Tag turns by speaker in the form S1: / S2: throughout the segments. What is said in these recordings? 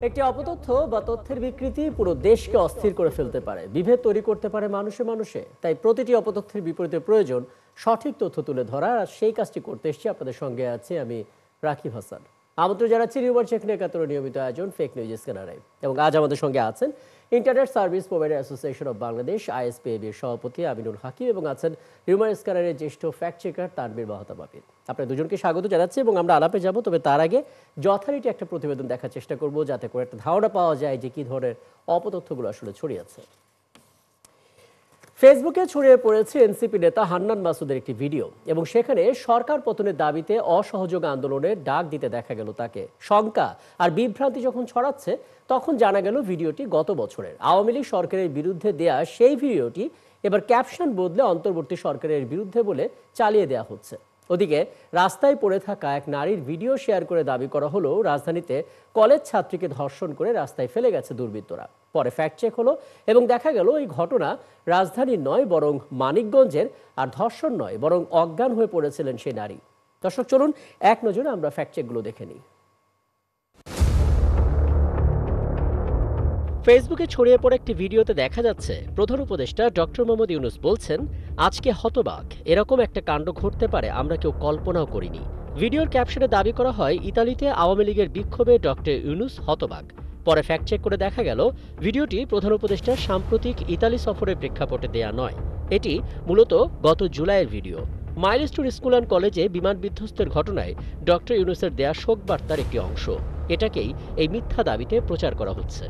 S1: একটি অপতথ্য বা তথ্যের বিকৃতি পুরো দেশকে অস্থির করে ফেলতে পারে, বিভেদ তৈরি করতে পারে মানুষে মানুষে। তাই প্রতিটি অপতথ্যের বিপরীতে প্রয়োজন সঠিক তথ্য তুলে ধরা। আর সেই কাজটি করতে এসেছি, আপনাদের সঙ্গে আছি আমি, রাকিব হাসান। আমন্ত্রণ জানাচ্ছি রিউমার চেকনে একাত্তরের নিয়মিত আয়োজন ফেক নিউজ স্ক্যানারে। এবং আজ আমাদের সঙ্গে আছেন internet service provider association of Bangladesh আইএসপিএবির সভাপতি আমিনুল হাকিম, এবং আছেন রিউমার স্ক্যানারের জ্যেষ্ঠ ফ্যাক্ট চেকার তানবীর মাহতাব আবিদ। আপনার দুজনকে স্বাগত জানাচ্ছি এবং আমরা আলাপে যাব। তবে তার আগে যথারীতি একটা প্রতিবেদন দেখার চেষ্টা করব, যাতে করে একটা ধারণা পাওয়া যায় যে কি ধরনের অপতথ্যগুলো আসলে ছড়িয়েছে। ফেসবুকে ছড়িয়ে পড়েছে এনসিপি নেতা হান্নান মাসুদের একটি ভিডিও, এবং সেখানে সরকার পতনের দাবিতে অসহযোগ আন্দোলনের ডাক দিতে দেখা গেল তাকে। শঙ্কা আর বিভ্রান্তি যখন ছড়াচ্ছে, তখন জানা গেল ভিডিওটি গত বছরের আওয়ামী লীগ সরকারের বিরুদ্ধে দেয়া সেই ভিডিওটি এবার ক্যাপশন বদলে অন্তর্বর্তী সরকারের বিরুদ্ধে বলে চালিয়ে দেওয়া হচ্ছে। ওদিকে রাস্তায় পড়ে থাকা এক নারীর ভিডিও শেয়ার করে দাবি করা হলো রাজধানীতে কলেজ ছাত্রীকে ধর্ষণ করে রাস্তায় ফেলে গেছে দুর্বৃত্তরা। পরে ফ্যাক্ট চেক হলো এবং দেখা গেল এই ঘটনা রাজধানীর নয়, বরং মানিকগঞ্জের। আর ধর্ষণ নয়, বরং অজ্ঞান হয়ে পড়েছিলেন সেই নারী। দর্শক, চলুন এক নজরে আমরা ফ্যাক্ট চেকগুলো দেখে নিই। ফেসবুকে ছড়িয়ে পড়ে একটি ভিডিওতে দেখা যাচ্ছে প্রধান উপদেষ্টা ডক্টর মোহাম্মদ ইউনূস বলছেন, আজকে হতবাক, এরকম একটা কাণ্ড ঘটতে পারে আমরা কেউ কল্পনাও করিনি। ভিডিওর ক্যাপশনে দাবি করা হয় ইতালিতে আওয়ামী লীগের বিক্ষোভে ডক্টর ইউনূস হতবাক। পরে ফ্যাক্ট চেক করে দেখা গেল ভিডিওটি প্রধান উপদেষ্টার সাম্প্রতিক ইতালি সফরের প্রেক্ষাপটে দেয়া নয়। এটি মূলত গত জুলাইয়ের ভিডিও। মাইলস্টোন স্কুল অ্যান্ড কলেজে বিমান বিধ্বস্তের ঘটনায় ডক্টর ইউনূসের দেয়া শোক বার্তার একটি অংশ। এটাকেই এই মিথ্যা দাবিতে প্রচার করা হচ্ছে।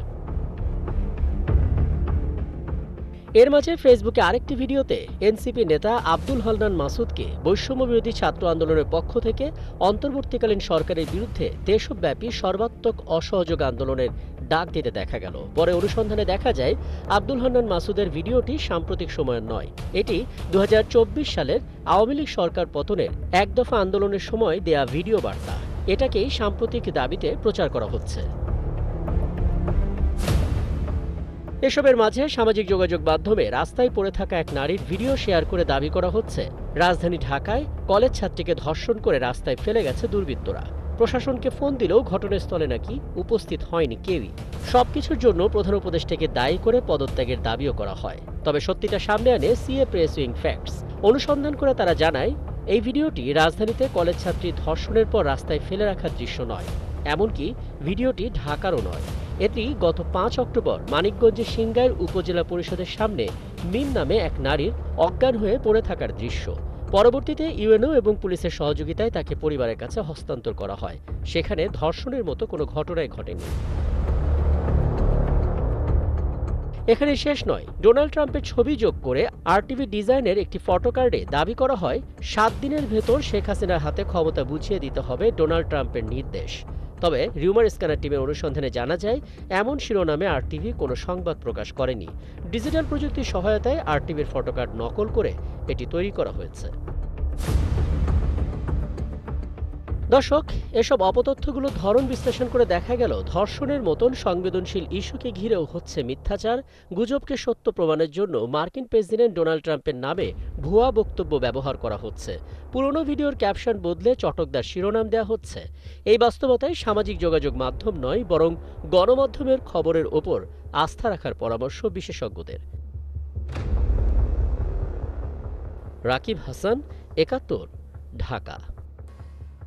S1: এর মাঝে ফেসবুকে আরেকটি ভিডিওতে এনসিপি নেতা আব্দুল হান্নান মাসুদকে বৈষম্যবিরোধী ছাত্র আন্দোলনের পক্ষ থেকে অন্তর্বর্তীকালীন সরকারের বিরুদ্ধে দেশব্যাপী সর্বাত্মক অসহযোগ আন্দোলনের ডাক দিতে দেখা গেল। পরে অনুসন্ধানে দেখা যায় আব্দুল হান্নান মাসুদের ভিডিওটি সাম্প্রতিক সময়ের নয়। এটি ২০২৪ সালের আওয়ামী লীগ সরকার পতনের এক দফা আন্দোলনের সময় দেয়া ভিডিও বার্তা। এটাকেই সাম্প্রতিক দাবিতে প্রচার করা হচ্ছে। এসবের মাঝে সামাজিক যোগাযোগ মাধ্যমে রাস্তায় পড়ে থাকা এক নারীর ভিডিও শেয়ার করে দাবি করা হচ্ছে রাজধানী ঢাকায় কলেজ ছাত্রীকে ধর্ষণ করে রাস্তায় ফেলে গেছে দুর্বৃত্তরা। প্রশাসনকে ফোন দিলেও ঘটনাস্থলে নাকি উপস্থিত হয়নি কেউই। সবকিছুর জন্য প্রধান উপদেষ্টাকে দায়ী করে পদত্যাগের দাবিও করা হয়। তবে সত্যিটা সামনে আনে সিএ প্রেস উইং ফ্যাক্টস। অনুসন্ধান করে তারা জানায়, এই ভিডিওটি রাজধানীতে কলেজ ছাত্রী ধর্ষণের পর রাস্তায় ফেলে রাখার দৃশ্য নয়। এমনকি ভিডিওটি ঢাকারও নয়। এটি গত ৫ অক্টোবর মানিকগঞ্জের সিংগাইর উপজেলা পরিষদের সামনে মিম নামে এক নারীর অজ্ঞান হয়ে পড়ে থাকার দৃশ্য। পরবর্তীতে ইউএনও এবং পুলিশের সহযোগিতায় তাকে পরিবারের কাছে হস্তান্তর করা হয়। সেখানে ধর্ষণের মতো কোনো ঘটনাই ঘটেনি। এখানে শেষ নয়, ডোনাল্ড ট্রাম্পের ছবি যোগ করে আরটিভি ডিজাইনের একটি ফটোকার্ডে দাবি করা হয় ৭ দিনের ভেতর শেখ হাসিনার হাতে ক্ষমতা বুঝিয়ে দিতে হবে ডোনাল্ড ট্রাম্পের নির্দেশ। তবে রিউমার স্ক্যানার টিমের অনুসন্ধানে জানা যায় এমন শিরোনামে আরটিভি কোনো সংবাদ প্রকাশ করেনি। ডিজিটাল প্রযুক্তির সহায়তায় আরটিভির ফটোকার্ড নকল করে এটি তৈরি করা হয়েছে। দর্শক, এসব অপতথ্যগুলো ধরন বিশ্লেষণ করে দেখা গেল ধর্ষণের মতন সংবেদনশীল ইস্যুকে ঘিরেও হচ্ছে মিথ্যাচার। গুজবকে সত্য প্রমাণের জন্য মার্কিন প্রেসিডেন্ট ডোনাল্ড ট্রাম্পের নামে ভুয়া বক্তব্য ব্যবহার করা হচ্ছে। পুরনো ভিডিওর ক্যাপশন বদলে চটকদার শিরোনাম দেওয়া হচ্ছে। এই বাস্তবতায় সামাজিক যোগাযোগ মাধ্যম নয়, বরং গণমাধ্যমের খবরের ওপর আস্থা রাখার পরামর্শ বিশেষজ্ঞদের। রাকিব হাসান, একাত্তর, ঢাকা।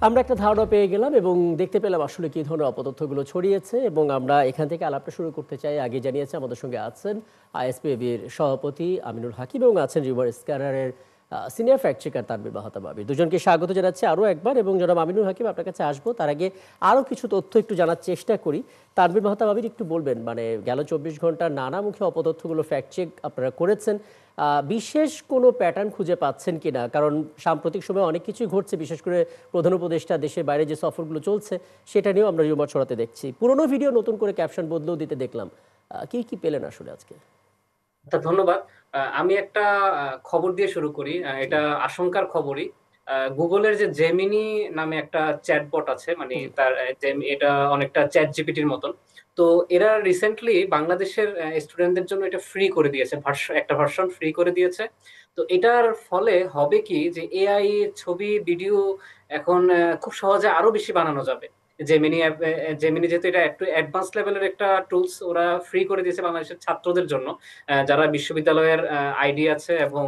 S1: আমরা একটা ধারণা পেয়ে গেলাম এবং দেখতে পেলাম আসলে কি ধরনের অপতথ্যগুলো ছড়িয়েছে, এবং আমরা এখান থেকে আলাপটা শুরু করতে চাই। আগে জানিয়েছে আমাদের সঙ্গে আছেন আইএসপিএবির সভাপতি আমিনুল হাকিম, এবং আছেন রিউমার স্ক্যানারের senior fact checker Tanvir Mahtab Abid. দুজনকে স্বাগত জানাচ্ছি আরও একবার। এবং জনাব আমিনুল হাকিম, আপনার কাছে আসবো, তার আগে আরও কিছু তথ্য একটু জানার চেষ্টা করি। তানবীর মাহতাব আবিদ, একটু বলবেন, মানে গেল ২৪ ঘন্টার নানামুখী অপতথ্যগুলো ফ্যাক্ট চেক আপনারা করেছেন, বিশেষ কোনো প্যাটার্ন খুঁজে পাচ্ছেন কিনা? কারণ সাম্প্রতিক সময়ে অনেক কিছুই ঘটছে, বিশেষ করে প্রধান উপদেষ্টা দেশের বাইরে যে সফরগুলো চলছে সেটা নিয়েও আমরা রিউমার ছড়াতে দেখছি। পুরনো ভিডিও নতুন করে ক্যাপশন বদলেও দিতে দেখলাম। কি কি পেলেন আসলে আজকে?
S2: ধন্যবাদ। আমি একটা খবর দিয়ে শুরু করি।
S1: জি।
S2: এটা আশঙ্কার খবরই। গুগলের যে জেমিনি নামে একটা চ্যাটবট আছে, মানে
S1: হুম।
S2: তার এটা অনেকটা চ্যাট জিপিটির মতন। তো এরা রিসেন্টলি বাংলাদেশের স্টুডেন্টদের জন্য এটা ফ্রি করে দিয়েছে। একটা ভার্সন ফ্রি করে দিয়েছে। তো এটার ফলে হবে কি, যে এআই ছবি, ভিডিও এখন খুব সহজে আরো বেশি বানানো যাবে। জেমিনি জেমিনি যেহেতু এটা একটু অ্যাডভান্স লেভেলের একটা টুলস, ওরা ফ্রি করে দিয়েছে বাংলাদেশের ছাত্রদের জন্য, যারা বিশ্ববিদ্যালয়ের আইডি আছে এবং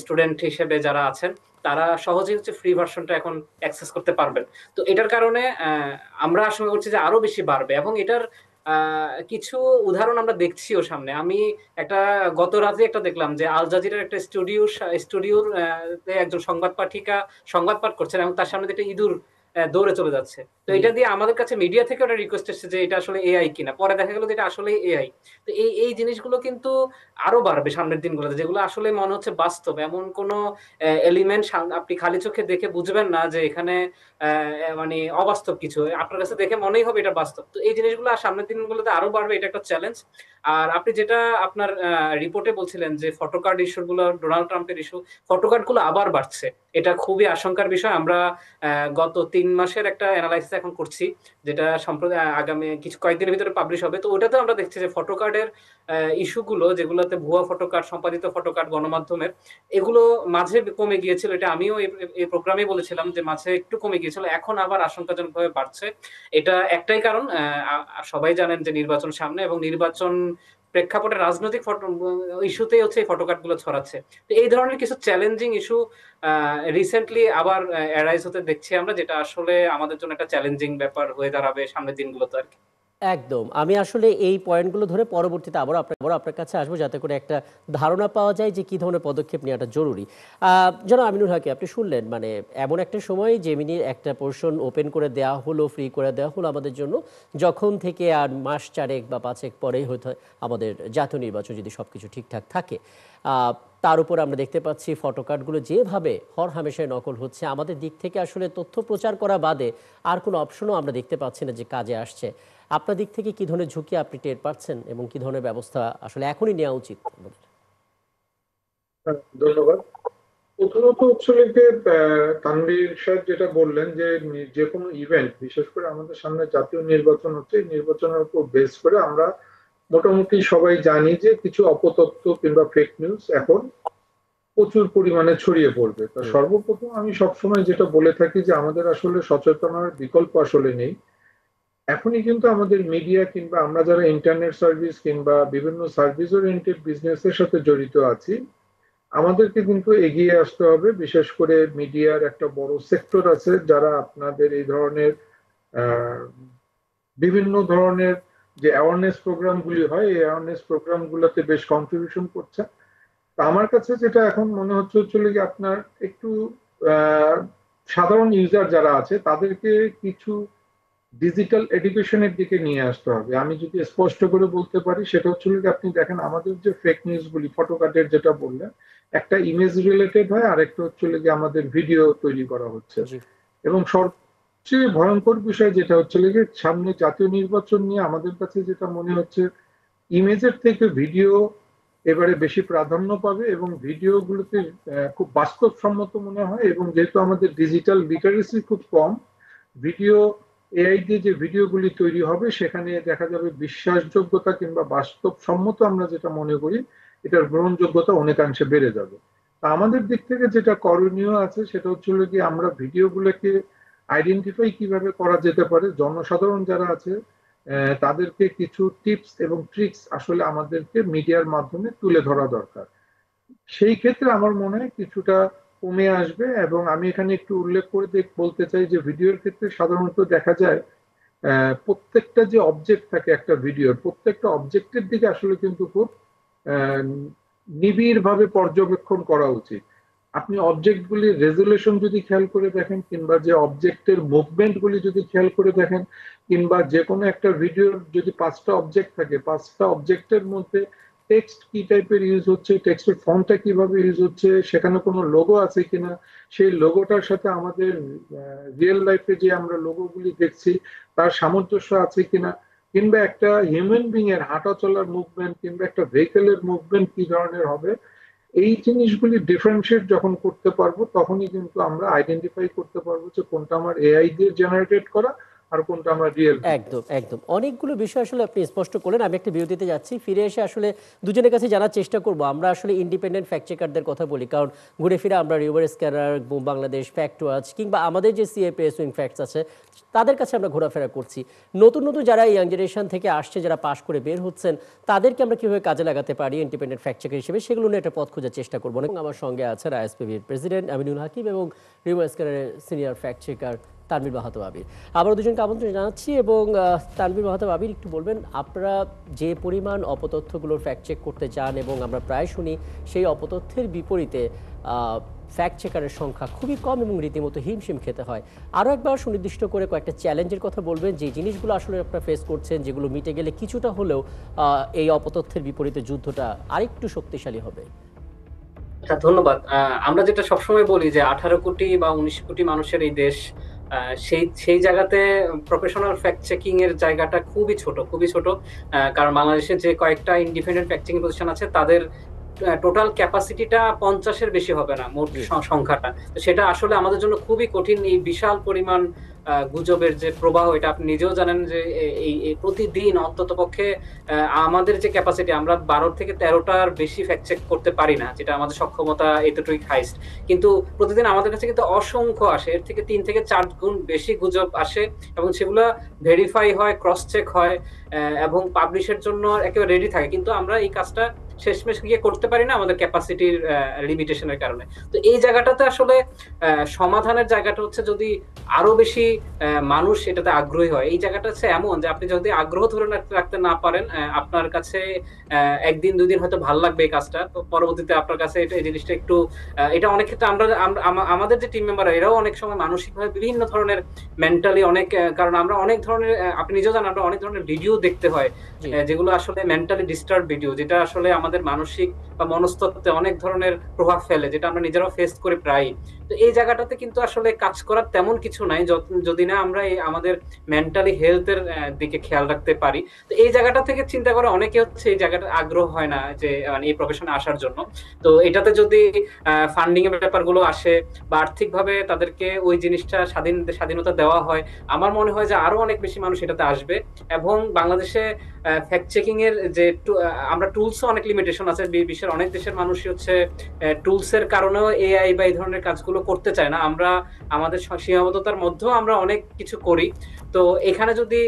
S2: স্টুডেন্ট হিসেবে যারা আছেন, তারা সহজেই হচ্ছে ফ্রি ভার্সনটা এখন অ্যাক্সেস করতে পারবেন। তো এটার কারণে আমরা আশঙ্কা করছি যে আরো বেশি বাড়বে, এবং এটার কিছু উদাহরণ আমরা দেখছিও সামনে। আমি একটা গত রাতে একটা দেখলাম যে আল জাজিরার একটা স্টুডিওর একজন সংবাদ পাঠিকা সংবাদ পাঠ করছেন, এবং তার সামনে দিয়ে একটা ইঁদুর দৌড়ে চলে যাচ্ছে। তো এটা দিয়ে আমাদের কাছে মিডিয়া থেকে একটা রিকোয়েস্ট এসেছে যে এটা আসলে এআই কিনা, পরে দেখা গেল যে এটা আসলে এআই। তো এই জিনিসগুলো কিন্তু আরো বাড়বে সামনের দিনগুলোতে, যেগুলো আসলে মনে হচ্ছে বাস্তব। এমন কোন এলিমেন্ট আপনি খালি চোখে দেখে বুঝবেন না যে এখানে মানে অবাস্তব কিছু, আপনার কাছে দেখে মনেই হবে এটা বাস্তব। তো এই জিনিসগুলো আর সামনের দিনগুলোতে আরো বাড়বে, এটা একটা চ্যালেঞ্জ। আর আপনি যেটা আপনার রিপোর্টে বলছিলেন যে ফটোকার্ড ইস্যু গুলো, ডোনাল্ড ট্রাম্পের ইস্যু, ফটোকার্ড গুলো আবার বাড়ছে, এটা খুবই আশঙ্কার বিষয়। আমরা গত 3 মাসের একটা অ্যানালাইসিস এখন করছি, যেটা সম্প্রতি আগামী কয়েকদিনের ভিতরে পাবলিশ হবে। তো ওটাতে আমরা দেখছি যে ফটোকার্ডের ইস্যুগুলো, যেগুলোতে ভুয়া ফটোকার্ড, সম্পাদিত ফটোকার্ড গণমাধ্যমের, এগুলো মাঝে কমে গিয়েছিল। এটা আমিও এই প্রোগ্রামে বলেছিলাম যে মাঝে একটু কমে গিয়েছিল, এখন আবার আশঙ্কাজনকভাবে বাড়ছে। এটা একটাই কারণ, সবাই জানেন যে নির্বাচন সামনে, এবং নির্বাচন প্রেক্ষাপটে রাজনৈতিক ইস্যুতেই হচ্ছে এই ফটোকার্ড গুলো ছড়াচ্ছে। তো এই ধরনের কিছু চ্যালেঞ্জিং ইস্যু রিসেন্টলি আবার অ্যারাইজ হতে দেখছি আমরা, যেটা আসলে আমাদের জন্য একটা চ্যালেঞ্জিং ব্যাপার হয়ে দাঁড়াবে সামনের দিনগুলোতে আর কি।
S1: একদম। আমি আসলে এই পয়েন্টগুলো ধরে পরবর্তীতে আবারও আপনার কাছে আসবো, যাতে করে একটা ধারণা পাওয়া যায় যে কি ধরনের পদক্ষেপ নেওয়াটা জরুরি। জনাব আমিনুল হক, আপনি শুনলেন মানে এমন একটা সময় জেমিনির একটা পোর্শন ওপেন করে দেওয়া হলো, ফ্রি করে দেওয়া হলো আমাদের জন্য, যখন থেকে আর মাস 4 বা 5 পরেই হয়তো আমাদের জাতীয় নির্বাচন, যদি সব কিছু ঠিকঠাক থাকে। তার উপর আমরা দেখতে পাচ্ছি ফটোকার্ডগুলো যেভাবে হরহামেশায় নকল হচ্ছে, আমাদের দিক থেকে আসলে তথ্য প্রচার করা বাদে আর কোনো অপশনও আমরা দেখতে পাচ্ছি না যে কাজে আসছে। আপনার দিক থেকে কি ধরনের ঝুঁকি আপনি টের পাচ্ছেন, এবং কি ধরনের ব্যবস্থা আসলে এখনই নেওয়া উচিত আমাদের?
S3: ধন্যবাদ। প্রথমত হচ্ছে যে তানভীর সাহেব যেটা বললেন যে যে কোনো ইভেন্ট, বিশেষ করে আমাদের সামনে জাতীয় নির্বাচন হচ্ছে, এই নির্বাচনের উপর বেস করে আমরা মোটামুটি সবাই জানি যে কিছু অপতথ্য কিংবা ফেক নিউজ এখন প্রচুর পরিমাণে ছড়িয়ে পড়বে। তো সর্বপ্রথম আমি সবসময় যেটা বলে থাকি যে আমাদের আসলে সচেতনার বিকল্প আসলে নেই। এখনই কিন্তু আমাদের মিডিয়া কিংবা আমরা যারা ইন্টারনেট সার্ভিস কিংবা বিভিন্ন সার্ভিস ওরিয়েন্টেড বিজনেসের সাথে জড়িত আছি, আমাদেরকে কিন্তু এগিয়ে আসতে হবে। বিশেষ করে মিডিয়ার একটা বড় সেক্টর আছে যারা আপনাদের এই ধরনের আহ, বিভিন্ন ধরনের যে অ্যাওয়ারনেস প্রোগ্রামগুলি হয়, এই অ্যাওয়ারনেস প্রোগ্রামগুলোতে বেশ কন্ট্রিবিউশন করছে। তা আমার কাছে যেটা এখন মনে হচ্ছে কি আপনার একটু আহ, সাধারণ ইউজার যারা আছে তাদেরকে কিছু ডিজিটাল এডুকেশনের দিকে নিয়ে আসতে হবে। আমি যদি স্পষ্ট করে বলতে পারি সেটা হচ্ছে কি, আপনি দেখেন আমাদের যে ফেক নিউজ গুলি, ফটোকার্ডের যেটা বললেন, একটা ইমেজ রিলেটেড হয়, আর একটা হচ্ছে কি আমাদের ভিডিও তৈরি করা হচ্ছে।
S1: জি।
S3: এবং সবচেয়ে ভয়ঙ্কর বিষয় যেটা হচ্ছে কি, সামনে জাতীয় নির্বাচন নিয়ে আমাদের কাছে যেটা মনে হচ্ছে, ইমেজের থেকে ভিডিও এবারে বেশি প্রাধান্য পাবে, এবং ভিডিওগুলোতে খুব বাস্তবসম্মত মনে হয়। এবং যেহেতু আমাদের ডিজিটাল লিটারেসি খুব কম, ভিডিও এআই দিয়ে যে ভিডিওগুলি তৈরি হবে সেখানে দেখা যাবে বিশ্বাসযোগ্যতা কিংবা বাস্তবসম্মত আমরা যেটা মনে করি, এটার গ্রহণযোগ্যতা অনেকাংশে বেড়ে যাবে। তা আমাদের দিক থেকে যেটা করণীয় আছে সেটা হচ্ছে কি, আমরা ভিডিওগুলোকে আইডেন্টিফাই কিভাবে করা যেতে পারে, জনসাধারণ যারা আছে তাদেরকে কিছু টিপস এবং ট্রিক্স আসলে আমাদেরকে মিডিয়ার মাধ্যমে তুলে ধরা দরকার। সেই ক্ষেত্রে আমার মনে হয় কিছুটা কমে আসবে। এবং আমি এখানে একটু উল্লেখ করে বলতে চাই যে ভিডিওর ক্ষেত্রে সাধারণত দেখা যায় প্রত্যেকটা যে অবজেক্ট থাকে একটা ভিডিওর, প্রত্যেকটা অবজেক্টের দিকে আসলে কিন্তু খুব নিবিড় ভাবে পর্যবেক্ষণ করা উচিত। আপনি অবজেক্টগুলির রেজুলেশন যদি খেয়াল করে দেখেন, কিংবা যে অবজেক্টের মুভমেন্ট গুলি যদি খেয়াল করে দেখেন, কিংবা যে কোনো একটা ভিডিওর যদি 5টা অবজেক্ট থাকে, 5টা অবজেক্টের মধ্যে টেক্সট কি টাইপের ইউজ হচ্ছে, টেক্সটের ফন্টটা কিভাবে ইউজ হচ্ছে, সেখানে কোনো লোগো আছে কিনা, সেই লোগোটার সাথে আমাদের রিয়েল লাইফে যে আমরা লোগোগুলি দেখছি তার সামঞ্জস্য আছে কিনা, কিংবা একটা হিউম্যান বিং এর হাঁটা চলার মুভমেন্ট কিংবা একটা ভেহিকেলের মুভমেন্ট কি ধরনের হবে, এই জিনিসগুলি ডিফারেন্সিয়েট যখন করতে পারবো তখনই কিন্তু আমরা আইডেন্টিফাই করতে পারবো যে কোনটা আমার এআই দিয়ে জেনারেটেড করা, আর কোনটা আমরা রিয়েল।
S1: একদম একদম অনেকগুলো বিষয় আসলে আপনি স্পষ্ট করলেন। আমি একটা বিরতিতে যাচ্ছি, ফিরে এসে আসলে দুজনের কাছে জানার চেষ্টা করব আমরা আসলে ইন্ডিপেন্ডেন্ট ফ্যাক্ট চেকারদের কথা বলি, কারণ ঘুরে ফিরে আমরা river scanner, Bangladesh fact watch কিংবা আমাদের যে সিএপি সুইং ফ্যাক্টস আছে তাদের কাছে আমরা ঘোরাফেরা করছি। নতুন নতুন যারা ইয়াং জেনারেশন থেকে আসছে, যারা পাশ করে বের হচ্ছেন, তাদেরকে আমরা কীভাবে কাজে লাগাতে পারি ইন্ডিপেন্ডেন্ট ফ্যাক্ট চেকার হিসেবে, সেগুলো নিয়ে একটা পথ খোঁজার চেষ্টা করবো। এবং আমার সঙ্গে আছে আইএসপিবির প্রেসিডেন্ট আমিনুল হাকিম এবং রিভার স্ক্যানারের senior fact checker Tanvir Mahato Abir. আবারও দুজনকে আমন্ত্রণ জানাচ্ছি। এবং তানভীর মাহাতো আবির, একটু বলবেন আপনারা যে পরিমাণ অপতথ্যগুলোর ফ্যাক্ট চেক করতে চান, এবং আমরা প্রায় শুনি সেই অপতথ্যের বিপরীতে ফ্যাক্ট চেকারের সংখ্যা খুবই কম এবং রীতিমতো হিমশিম খেতে হয়। আরও একবার সুনির্দিষ্ট করে কয়েকটা চ্যালেঞ্জের কথা বলবেন, যে জিনিসগুলো আসলে আপনারা ফেস করছেন, যেগুলো মিটে গেলে কিছুটা হলেও এই অপতথ্যের বিপরীতে যুদ্ধটা আরেকটু শক্তিশালী হবে।
S2: ধন্যবাদ। আমরা যেটা সবসময় বলি যে 18 কোটি বা 19 কোটি মানুষের এই দেশ, সেই জায়গাতে প্রফেশনাল ফ্যাক্ট চেকিং এর জায়গাটা খুবই ছোট, খুবই ছোট। কারণ বাংলাদেশে যে কয়েকটা ইন্ডিপেন্ডেন্ট ফ্যাক্ট চেকিং প্রতিষ্ঠান আছে তাদের টোটাল ক্যাপাসিটিটা 50-এর বেশি হবে না, মোট সংখ্যাটা। তো সেটা আসলে আমাদের জন্য খুবই কঠিন। এই বিশাল পরিমাণ গুজবের যে প্রবাহ, এটা আপনি নিজেও জানেন যে এই প্রতিদিন অন্ততপক্ষে আমাদের যে ক্যাপাসিটি, আমরা 12 থেকে 13টার বেশি ফ্যাক্ট চেক করতে পারি না, যেটা আমাদের সক্ষমতা এতটুকুই হাইস্ট। কিন্তু প্রতিদিন আমাদের কাছে কিন্তু অসংখ্য আসে, এর থেকে 3 থেকে 4 গুণ বেশি গুজব আসে, এবং সেগুলো ভেরিফাই হয়, ক্রস চেক হয় এবং পাবলিশের জন্য একেবারে রেডি থাকে। কিন্তু আমরা এই কাজটা শেষমেশ গিয়ে করতে পারি না আমাদের ক্যাপাসিটির লিমিটেশনের কারণে। তো এই জায়গাটাতে আসলে সমাধানের জায়গাটা হচ্ছে যদি আরো বেশি মানুষ এটাতে আগ্রহী হয়। এই জায়গাটা হচ্ছে এমন যে আপনি যদি আগ্রহ ধরে রাখতে না পারেন, আপনার কাছে একদিন দুই দিন হয়তো ভালো লাগবে এই কাজটা, তো পরবর্তীতে আপনার কাছে এই জিনিসটা একটু এটা অনেক ক্ষেত্রে আমাদের যে টিম মেম্বার এরাও অনেক সময় মানসিকভাবে বিভিন্ন ধরনের মেন্টালি অনেক, কারণ আমরা অনেক ধরনের, আপনি নিজেও জানেন, আমরা অনেক ধরনের ভিডিও দেখতে হয় যেগুলো আসলে মেন্টালি ডিস্টার্ব ভিডিও, যেটা আসলে আমাদের মানসিক বা মনস্তত্ত্বে অনেক ধরনের প্রভাব ফেলে, যেটা আমরা নিজেরাও ফেস করি প্রায়ই। তো এই জায়গাটাতে কিন্তু আসলে কাজ করার তেমন কিছু নাই যদি না আমরা আমাদের মেন্টালি হেলথের দিকে খেয়াল রাখতে পারি। তো এই জায়গাটা থেকে চিন্তা করে অনেকে হচ্ছে এই জায়গাটা আগ্রহ হয় না যে মানে এই প্রফেশনে আসার জন্য। তো এটাতে যদি ফান্ডিং এর ব্যাপারগুলো আসে বা আর্থিকভাবে তাদেরকে ওই জিনিসটা স্বাধীনতা দেওয়া হয়, আমার মনে হয় যে আরো অনেক বেশি মানুষ এটাতে আসবে। এবং বাংলাদেশে ফ্যাক্ট চেকিং এর যে আমরা টুলসও অনেক লিমিটেশন আছে, বিশ্বের অনেক দেশের মানুষই হচ্ছে টুলস এর কারণেও এআই বা এই ধরনের কাজগুলো করতে চায় না। আমরা আমাদের সীমাবদ্ধতার মধ্যেও আমরা অনেক কিছু করি। তো এখানে যদি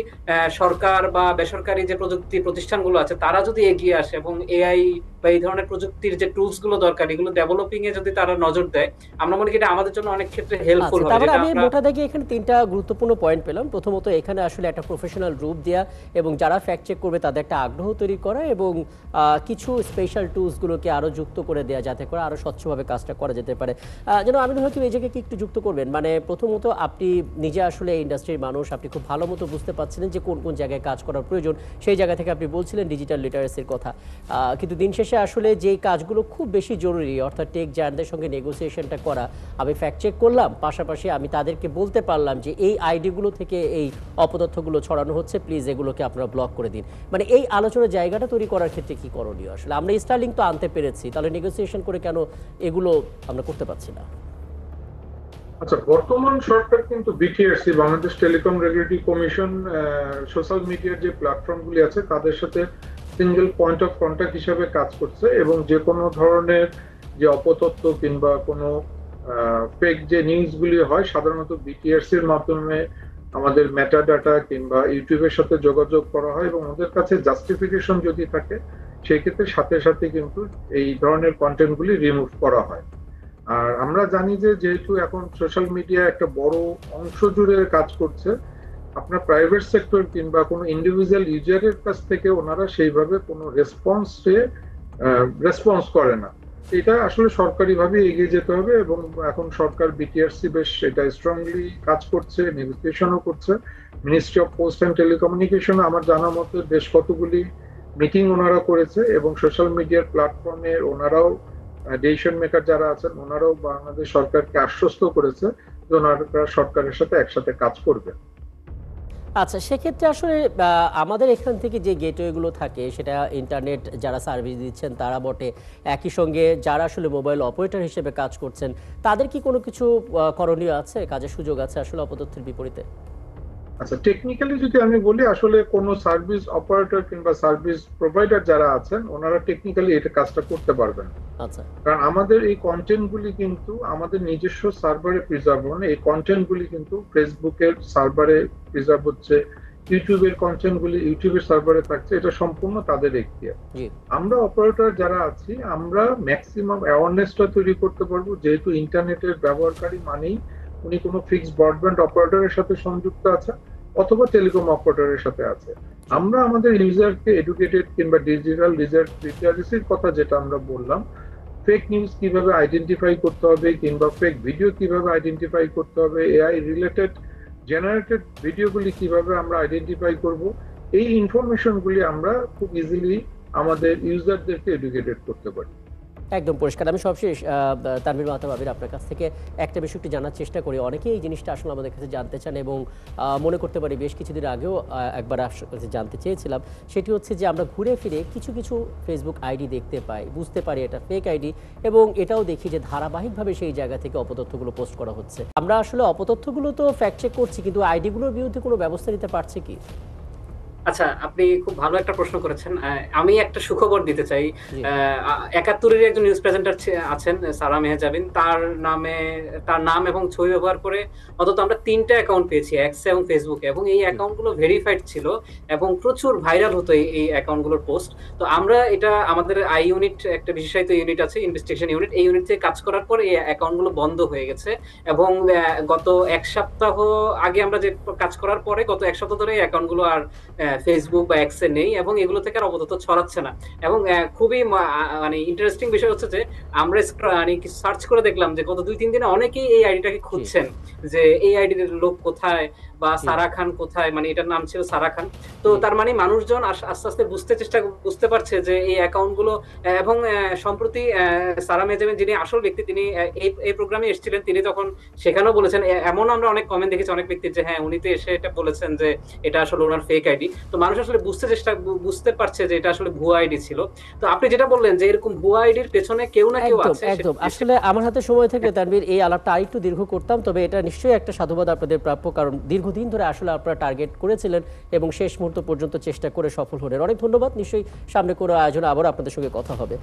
S2: সরকার বা বেসরকারি যে প্রযুক্তি প্রতিষ্ঠানগুলো আছে তারা যদি এগিয়ে আসে এবং এআই বা এই ধরনের প্রযুক্তির যে টুলস গুলো দরকার এগুলো ডেভেলপিং এ যদি তারা নজর দেয়, আমরা মনে করি এটা আমাদের জন্য অনেক ক্ষেত্রে হেল্পফুল হবে।
S1: তারপরে আমি মোটা দাগে এখানে তিনটা গুরুত্বপূর্ণ পয়েন্ট পেলাম। প্রথমত, এখানে আসলে একটা প্রফেশনাল রূপ দেয়া এবং যারা ফ্যাক্ট চেক করবে তাদের একটা আগ্রহ তৈরি করা, এবং কিছু স্পেশাল টুলসগুলোকে আরও যুক্ত করে দেওয়া, যাতে করে আরও স্বচ্ছভাবে কাজটা করা যেতে পারে। যেন আমি হয়তো এই জায়গায় একটু যুক্ত করবেন, মানে প্রথমত আপনি নিজে আসলে ইন্ডাস্ট্রির মানুষ, আপনি খুব ভালো মতো বুঝতে পারছিলেন যে কোন কোন জায়গায় কাজ করার প্রয়োজন, সেই জায়গা থেকে আপনি বলছিলেন ডিজিটাল লিটারেসির কথা। কিন্তু দিন শেষে আসলে যেই কাজগুলো খুব বেশি জরুরি, অর্থাৎ টেক জায়ান্টদের সঙ্গে নেগোসিয়েশনটা করা, আমি ফ্যাক্ট চেক করলাম, পাশাপাশি আমি তাদেরকে বলতে পারলাম যে এই আইডিগুলো থেকে এই অপতথ্যগুলো ছড়ানো হচ্ছে, প্লিজ এগুলোকে আপনারা ব্লক করে দিন। মানে এই আলোচনার জায়গাটা তৈরি করার ক্ষেত্রে কি করণীয়? আসলে আমরা স্টার্লিং তো আনতে পেরেছি, তাহলে নেগোসিয়েশন করে কেন এগুলো আমরা করতে পারছি না?
S3: আচ্ছা, বর্তমান সরকার কিন্তু BTRC, Bangladesh telecom regulatory commission, social মিডিয়ার যে প্ল্যাটফর্মগুলি আছে তাদের সাথে সিঙ্গেল পয়েন্ট অফ কন্ট্যাক্ট হিসাবে কাজ করছে, এবং যে কোনো ধরনের যে অপতথ্য কিংবা কোনো ফেক যে নিউজগুলি হয় সাধারণত বিটিআরসির মাধ্যমে আমাদের মেটা ডাটা কিংবা ইউটিউবের সাথে যোগাযোগ করা হয়, এবং ওদের কাছে জাস্টিফিকেশন যদি থাকে সেই ক্ষেত্রে সাথে সাথে কিন্তু এই ধরনের কন্টেন্টগুলি রিমুভ করা হয়। আর আমরা জানি যে যেহেতু এখন সোশ্যাল মিডিয়া একটা বড় অংশ জুড়ে কাজ করছে, আপনার প্রাইভেট সেক্টর কিংবা কোনো ইন্ডিভিজুয়াল ইউজারের কাছ থেকে ওনারা সেইভাবে কোনো রেসপন্স করে না। এটা আসলে সরকারি ভাবে এগিয়ে যেতে হবে, এবং এখন সরকার বিটিআরসি বেশ এটা স্ট্রংলি কাজ করছে, নেগোসিয়েশনও করছে। Ministry of post and telecommunication আমার জানা মতে বেশ কতগুলি মিটিং ওনারা করেছে, এবং সোশ্যাল মিডিয়ার প্ল্যাটফর্মে ওনারাও ডিসিশন মেকার যারা আছেন ওনারাও বাংলাদেশ সরকারকে আশ্বস্ত করেছে যে ওনারা সরকারের সাথে একসাথে কাজ করবে।
S1: আচ্ছা, সেক্ষেত্রে আসলে আমাদের এখান থেকে যে গেটওয়েগুলো থাকে, সেটা ইন্টারনেট যারা সার্ভিস দিচ্ছেন তারা বটে, একই সঙ্গে যারা আসলে মোবাইল অপারেটর হিসেবে কাজ করছেন, তাদের কি কোনো কিছু করণীয় আছে, কাজের সুযোগ আছে আসলে অপতথ্যের বিপরীতে?
S3: আচ্ছা, টেকনিক্যালি যদি আমি বলি, আসলে কোনো সার্ভিস অপারেটর কিংবা সার্ভিস প্রোভাইডার যারা আছেন ওনারা টেকনিক্যালি এটা কাজটা করতে পারবেন না।
S1: আচ্ছা,
S3: কারণ আমাদের এই কন্টেন্টগুলি কিন্তু আমাদের নিজস্ব সার্ভারে প্রিজার্ভ হয় না। এই কন্টেন্টগুলি কিন্তু ফেসবুকের সার্ভারে প্রিজার্ভ হচ্ছে, ইউটিউবের কন্টেন্টগুলি ইউটিউবের সার্ভারে থাকছে, এটা সম্পূর্ণ তাদের এখতিয়ার।
S1: জি,
S3: আমরা অপারেটর যারা আছি আমরা ম্যাক্সিমাম অ্যাওয়ারনেসটা তৈরি করতে পারবো, যেহেতু ইন্টারনেটের ব্যবহারকারী মানেই উনি কোনো ফিক্সড ব্রডব্যান্ড অপারেটরের সাথে সংযুক্ত আছে অথবা টেলিকম অপারেটরের সাথে আছে। আমরা আমাদের ইউজারকে এডুকেটেড কিংবা ডিজিটাল লিটারেসির কথা যেটা আমরা বললাম, ফেক নিউজ কিভাবে আইডেন্টিফাই করতে হবে কিংবা ফেক ভিডিও কিভাবে আইডেন্টিফাই করতে হবে, এআই রিলেটেড জেনারেটেড ভিডিওগুলি কিভাবে আমরা আইডেন্টিফাই করব, এই ইনফরমেশনগুলি আমরা খুব ইজিলি আমাদের ইউজারদেরকে এডুকেটেড করতে পারি।
S1: একদম পরিষ্কার। আমি সবশেষ তানভীর মাহতাব আবির আপনার কাছ থেকে একটা বিষয় একটু জানার চেষ্টা করি। অনেকেই এই জিনিসটা আসলে আমাদের কাছে জানতে চান এবং মনে করতে পারি বেশ কিছুদিন আগেও একবার আপনার কাছে জানতে চেয়েছিলাম। সেটি হচ্ছে যে আমরা ঘুরে ফিরে কিছু কিছু ফেসবুক আইডি দেখতে পাই, বুঝতে পারি এটা ফেক আইডি, এবং এটাও দেখি যে ধারাবাহিকভাবে সেই জায়গা থেকে অপতথ্যগুলো পোস্ট করা হচ্ছে। আমরা আসলে অপতথ্যগুলো তো ফ্যাক্ট চেক করছি, কিন্তু আইডিগুলোর বিরুদ্ধে কোনো ব্যবস্থা নিতে পারছে কি?
S2: আচ্ছা, আপনি খুব ভালো একটা প্রশ্ন করেছেন। আমি একটা সুখবর দিতে চাই।
S1: জি,
S2: ৭১-এর একজন নিউজ প্রেজেন্টার আছেন সারা মেহজাবিন। তার নাম এবং ছবি ব্যবহার করে অন্তত আমরা ৩ টা অ্যাকাউন্ট পেয়েছি এক্স এবং ফেসবুকে, এবং এই অ্যাকাউন্ট গুলো ভেরিফাইড ছিল এবং প্রচুর ভাইরাল হতো এই অ্যাকাউন্ট গুলোর পোস্ট। তো আমরা এটা আমাদের আই ইউনিট, একটা বিশেষায়িত ইউনিট আছে, ইনভেস্টিগেশন ইউনিট, এই ইউনিট থেকে কাজ করার পর এই অ্যাকাউন্ট গুলো বন্ধ হয়ে গেছে। এবং গত ১ সপ্তাহ আগে আমরা যে কাজ করার পরে গত ১ সপ্তাহ ধরে এই অ্যাকাউন্ট গুলো আর ফেসবুক বা এক্সে নেই, এবং এগুলো থেকে আর অবতথ্য ছড়াচ্ছে না। এবং খুবই মানে ইন্টারেস্টিং বিষয় হচ্ছে যে আমরা মানে সার্চ করে দেখলাম যে গত ২-৩ দিনে অনেকেই এই আইডিটাকে
S1: জি,
S2: খুঁজছেন যে এই আইডির লোক কোথায় বা
S1: জি,
S2: সারা খান কোথায়, মানে এটার নাম ছিল সারা খান। তো
S1: জি,
S2: তার মানে মানুষজন আস্তে আস্তে বুঝতে পারছে যে এই অ্যাকাউন্ট গুলো এবং সম্প্রতি সারা মেহজাবিন যিনি আসল ব্যক্তি, তিনি এই প্রোগ্রামে এসেছিলেন, তিনি তখন সেখানেও বলেছেন, এমন আমরা অনেক কমেন্ট দেখেছি অনেক ব্যক্তির যে হ্যাঁ উনি তো এসে এটা বলেছেন যে এটা আসলে ওনার ফেক আইডি। তো মানুষ আসলে বুঝতে পারছে যে এটা আসলে ভুয়া আইডি ছিল। তো আপনি যেটা বললেন যে এরকম ভুয়া আইডির পেছনে কেউ না কেউ
S1: একদম,
S2: আছে,
S1: একদম। আসলে আমার হাতে সময় থাকলে তানভীর এই আলাপটা আরেকটু দীর্ঘ করতাম, তবে এটা নিশ্চয়ই একটা সাধুবাদ আপনাদের প্রাপ্য, কারণ দীর্ঘদিন ধরে আসলে আপনারা টার্গেট করেছিলেন এবং শেষ মুহূর্ত পর্যন্ত চেষ্টা করে সফল হলেন। অনেক ধন্যবাদ। নিশ্চয়ই সামনে কোনো আয়োজনে আবারও আপনাদের সঙ্গে কথা হবে।